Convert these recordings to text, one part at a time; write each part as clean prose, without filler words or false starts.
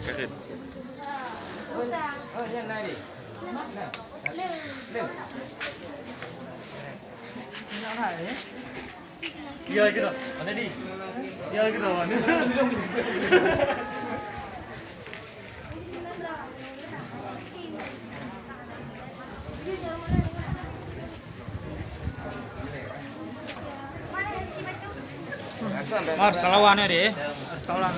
Kakek. Oh, yang lain. Iya gitu. Mana di? Iya gitu mana? Harus talawan ya deh. Harus talawan.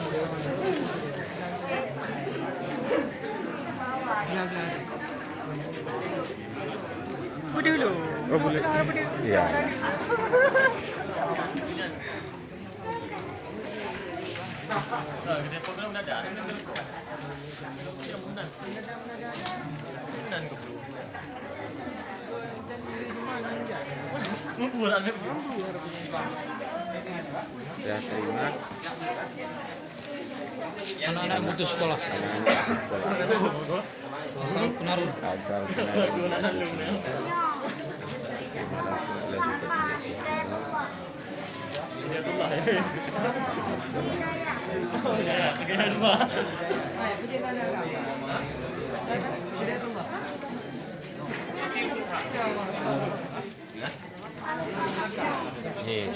Dulu. Oh boleh. Iya. Nah, gede program udah ada. Ya munan. Munan ke bro. Bulan Ya terima. Anak-anak putus sekolah. Anak-anak sekolah. Asal penarun. Asal kenal. Terima kasih telah Dia tuh lah. Oh ya, tegaknya semua. Nih,